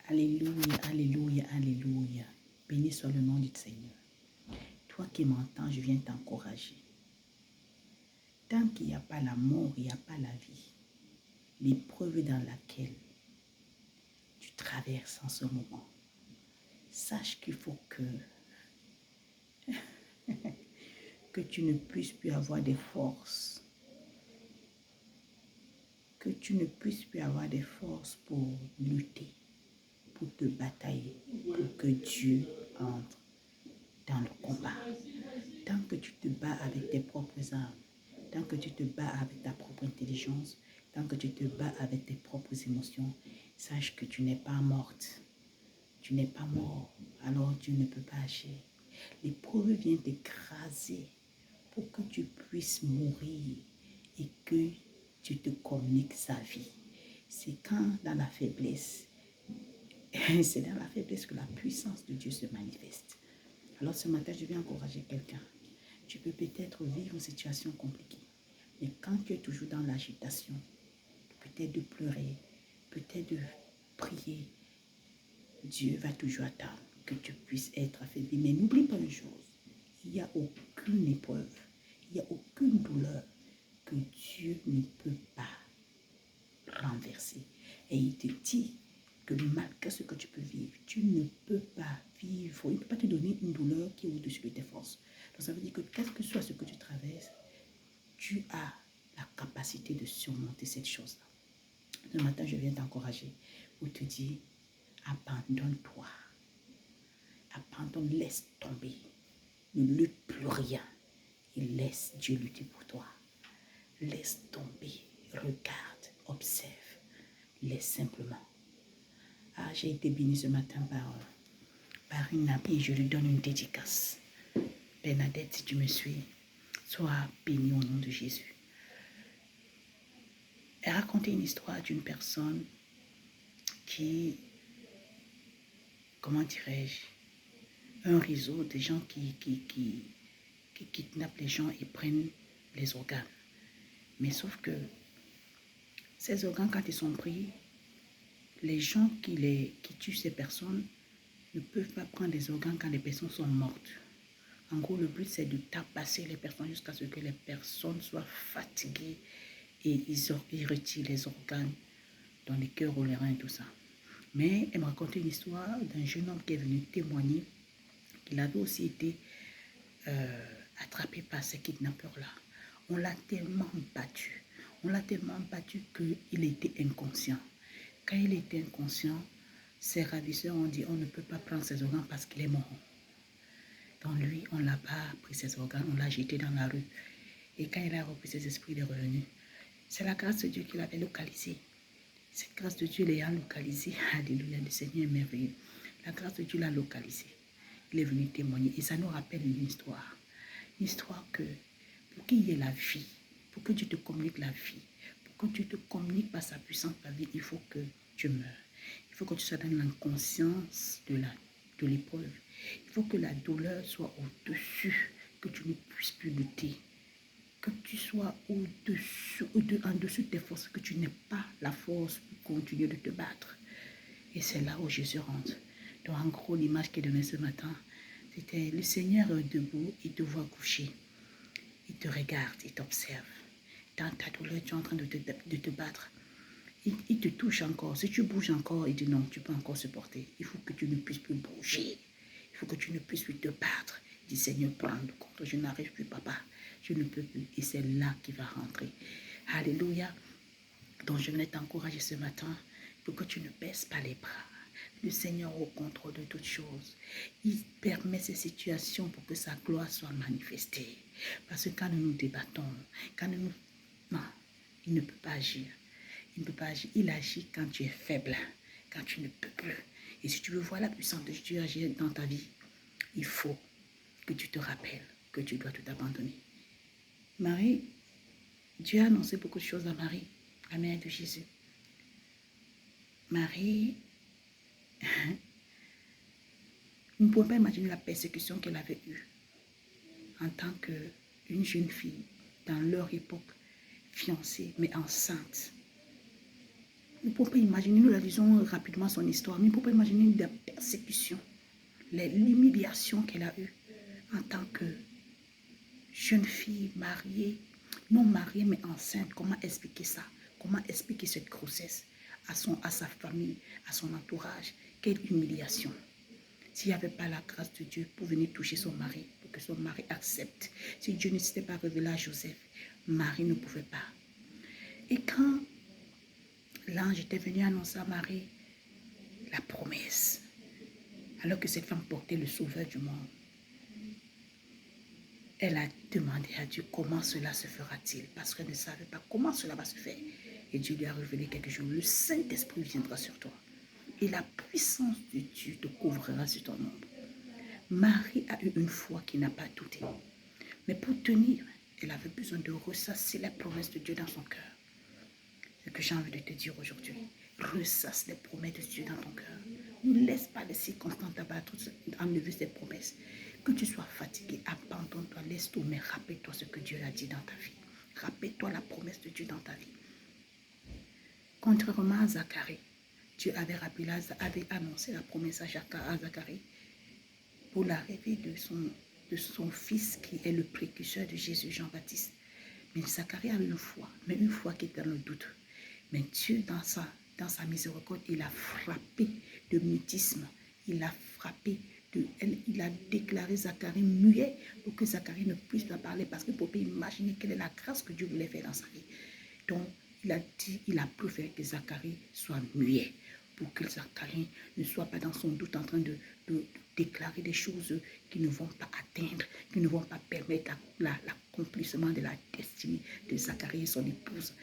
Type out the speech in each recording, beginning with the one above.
Alléluia, alléluia, alléluia. Béni soit le nom du Seigneur. Toi qui m'entends, je viens t'encourager. Tant qu'il n'y a pas la mort, il n'y a pas la vie. L'épreuve dans laquelle tu traverses en ce moment, sache qu'il faut que tu ne puisses plus avoir des forces. Que tu ne puisses plus avoir des forces pour lutter, pour te batailler, pour que Dieu entre dans le combat. Tant que tu te bats avec tes propres armes, tant que tu te bats avec ta propre intelligence, tant que tu te bats avec tes propres émotions, sache que tu n'es pas morte. Tu n'es pas mort, alors Dieu ne peut pas agir. L'épreuve vient t'écraser pour que tu puisses mourir et que tu te communiques sa vie. C'est quand dans la faiblesse, c'est dans la faiblesse que la puissance de Dieu se manifeste. Alors ce matin, je vais encourager quelqu'un. Tu peux peut-être vivre une situation compliquée, mais quand tu es toujours dans l'agitation, peut-être de pleurer, peut-être de prier, Dieu va toujours attendre que tu puisses être affaibli. Mais n'oublie pas une chose, il n'y a aucune épreuve, il n'y a aucune douleur que Dieu ne peut pas renverser. Et il te dit que malgré ce que tu peux vivre, tu ne peux pas vivre, il ne peut pas te donner une douleur qui est au-dessus de tes forces. Donc ça veut dire que quel que soit ce que tu traverses, tu as la capacité de surmonter cette chose-là. Ce matin, je viens t'encourager pour te dire, abandonne-toi. Abandonne, laisse tomber. Ne lutte plus rien. Et laisse Dieu lutter pour toi. Laisse tomber. Regarde, observe. Laisse simplement. Ah, j'ai été bénie ce matin par une amie. Je lui donne une dédicace. Bernadette, si tu me suis, sois bénie au nom de Jésus. Elle racontait une histoire d'une personne qui, comment dirais-je, un réseau de gens qui kidnappent les gens et prennent les organes. Mais sauf que ces organes, quand ils sont pris, les gens qui tuent ces personnes ne peuvent pas prendre les organes quand les personnes sont mortes. En gros, le but, c'est de tabasser les personnes jusqu'à ce que les personnes soient fatiguées et ils retirent les organes dans les cœurs ou les reins et tout ça. Mais elle me racontait une histoire d'un jeune homme qui est venu témoigner qu'il avait aussi été attrapé par ces kidnappeurs-là. On l'a tellement battu. On l'a tellement battu qu'il était inconscient. Quand il était inconscient, ses ravisseurs ont dit on ne peut pas prendre ses organes parce qu'il est mort. Donc lui, on n'a pas pris ses organes, on l'a jeté dans la rue. Et quand il a repris ses esprits, il est revenu. C'est la grâce de Dieu qui l'avait localisé. Cette grâce de Dieu l'ayant localisé, alléluia, le Seigneur est merveilleux. La grâce de Dieu l'a localisé. Il est venu témoigner. Et ça nous rappelle une histoire. Une histoire que pour qu'il y ait la vie, pour que Dieu te communique la vie, pour que Dieu te communique par sa puissance la vie, il faut que tu meurs. Il faut que tu sois dans l'inconscience de l'épreuve. Il faut que la douleur soit au-dessus, que tu ne puisses plus lutter. Que tu sois au-dessus, en dessous de tes forces, que tu n'aies pas la force pour continuer de te battre. Et c'est là où Jésus rentre. Donc en gros, l'image qu'il donnait ce matin, c'était le Seigneur debout, il te voit coucher. Il te regarde, il t'observe. Dans ta douleur, tu es en train de te battre. Il te touche encore. Si tu bouges encore, il dit non, tu peux encore supporter. Il faut que tu ne puisses plus bouger. Il faut que tu ne puisses plus te battre. Il dit Seigneur, prends le compte. Je n'arrive plus, papa. Je ne peux plus. Et c'est là qu'il va rentrer. Alléluia. Donc je venais t'encourager ce matin pour que tu ne baisses pas les bras. Le Seigneur au contrôle de toutes choses. Il permet ces situations pour que sa gloire soit manifestée. Parce que quand nous nous débattons, non, il ne peut pas agir. Il ne peut pas agir. Il agit quand tu es faible, quand tu ne peux plus. Et si tu veux voir la puissance de Dieu agir dans ta vie, il faut que tu te rappelles que tu dois tout abandonner. Marie, Dieu a annoncé beaucoup de choses à Marie, la mère de Jésus. Marie, nous ne pouvons pas imaginer la persécution qu'elle avait eue en tant qu'une jeune fille dans leur époque, fiancée mais enceinte. Nous ne pouvons pas imaginer, nous la lisons rapidement son histoire, mais nous ne pouvons pas imaginer la persécution, l'humiliation qu'elle a eue en tant que jeune fille mariée, non mariée mais enceinte. Comment expliquer ça? Comment expliquer cette grossesse à sa famille, à son entourage? Quelle humiliation! S'il n'y avait pas la grâce de Dieu pour venir toucher son mari, pour que son mari accepte. Si Dieu ne s'était pas révélé à Joseph, Marie ne pouvait pas. Et quand l'ange était venu annoncer à Marie la promesse, alors que cette femme portait le sauveur du monde, elle a demandé à Dieu comment cela se fera-t-il, parce qu'elle ne savait pas comment cela va se faire. Et Dieu lui a révélé quelque chose. Le Saint-Esprit viendra sur toi. Et la puissance de Dieu te couvrira sur ton ombre. Marie a eu une foi qui n'a pas douté. Mais pour tenir, elle avait besoin de ressasser la promesse de Dieu dans son cœur. Ce que j'ai envie de te dire aujourd'hui, ressasse les promesses de Dieu dans ton cœur. Ne laisse pas les circonstances t'abattre, enlever ces promesses. Que tu sois fatigué, abandonne-toi, laisse tout, mais rappelle-toi ce que Dieu a dit dans ta vie. Rappelle-toi la promesse de Dieu dans ta vie. Contrairement à Zacharie, Dieu avait annoncé la promesse à Zacharie pour l'arrivée de son fils qui est le précurseur de Jésus, Jean-Baptiste. Mais Zacharie avait une foi, mais une foi qui était dans le doute. Mais Dieu, dans sa miséricorde, il a frappé de mutisme. Il a déclaré Zacharie muet pour que Zacharie ne puisse pas parler parce qu'il ne peut pas imaginer quelle est la grâce que Dieu voulait faire dans sa vie. Donc, il a préféré que Zacharie soit muet pour que Zacharie ne soit pas dans son doute en train de déclarer des choses qui ne vont pas atteindre, qui ne vont pas permettre l'accomplissement de la destinée de Zacharie et son épouse.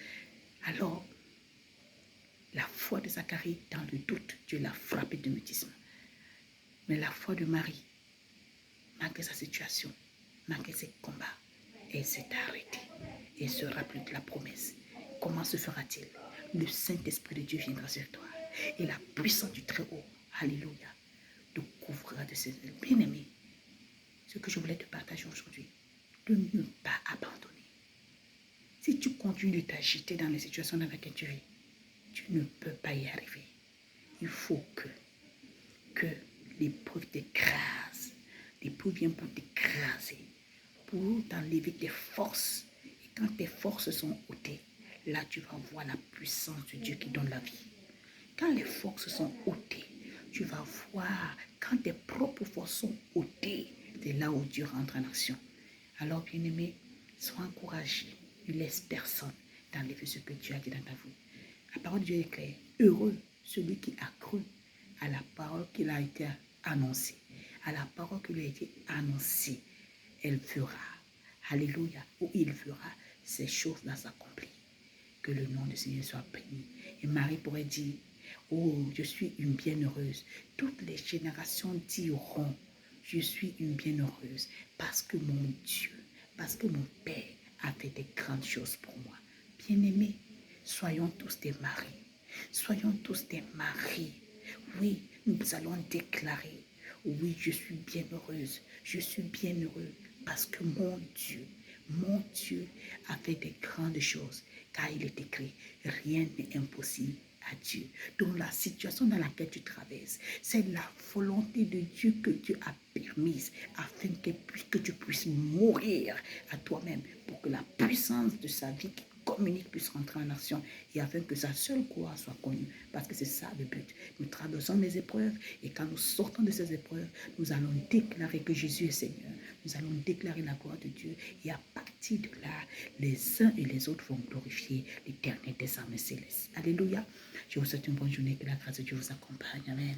Alors, la foi de Zacharie dans le doute, Dieu l'a frappé de mutisme. Mais la foi de Marie, malgré sa situation, malgré ses combats, elle s'est arrêtée. Et se rappelle de la promesse. Comment se fera-t-il? Le Saint-Esprit de Dieu viendra sur toi. Et la puissance du Très-Haut, alléluia, te couvrira de ses ailes. Bien-aimé, ce que je voulais te partager aujourd'hui, de ne pas abandonner. Si tu continues de t'agiter dans les situations dans lesquelles tu vis, tu ne peux pas y arriver. Il faut que l'épreuve t'écrase. L'épreuve vient pour t'écraser, pour t'enlever tes forces. Et quand tes forces sont ôtées, là tu vas voir la puissance de Dieu qui donne la vie. Quand les forces sont ôtées, tu vas voir, quand tes propres forces sont ôtées, c'est là où Dieu rentre en action. Alors, bien-aimé, sois encouragé. Ne laisse personne t'enlever ce que Dieu a dit dans ta vie. La parole de Dieu est claire. Heureux celui qui a cru à la parole qui a été annoncée. À la parole qui lui a été annoncée, elle fera. Alléluia. Ou il fera ces choses-là s'accomplir. Que le nom du Seigneur soit béni. Et Marie pourrait dire, oh, je suis une bienheureuse. Toutes les générations diront, je suis une bienheureuse parce que mon Dieu, parce que mon Père a fait des grandes choses pour moi. Bien-aimés, soyons tous des maris. Soyons tous des maris. Oui, nous allons déclarer, oui, je suis bienheureuse. Je suis bienheureux parce que mon Dieu a fait des grandes choses. Car il est écrit, rien n'est impossible à Dieu. Donc la situation dans laquelle tu traverses, c'est la volonté de Dieu que Dieu a permise afin que tu puisses mourir à toi-même pour que la puissance de sa vie qui communique puisse rentrer en action et afin que sa seule gloire soit connue. Parce que c'est ça le but. Nous traversons les épreuves et quand nous sortons de ces épreuves, nous allons déclarer que Jésus est Seigneur. Nous allons déclarer la gloire de Dieu et à partir de là, les uns et les autres vont glorifier l'Éternel des armées célestes. Alléluia. Je vous souhaite une bonne journée, que la grâce de Dieu vous accompagne. Amen.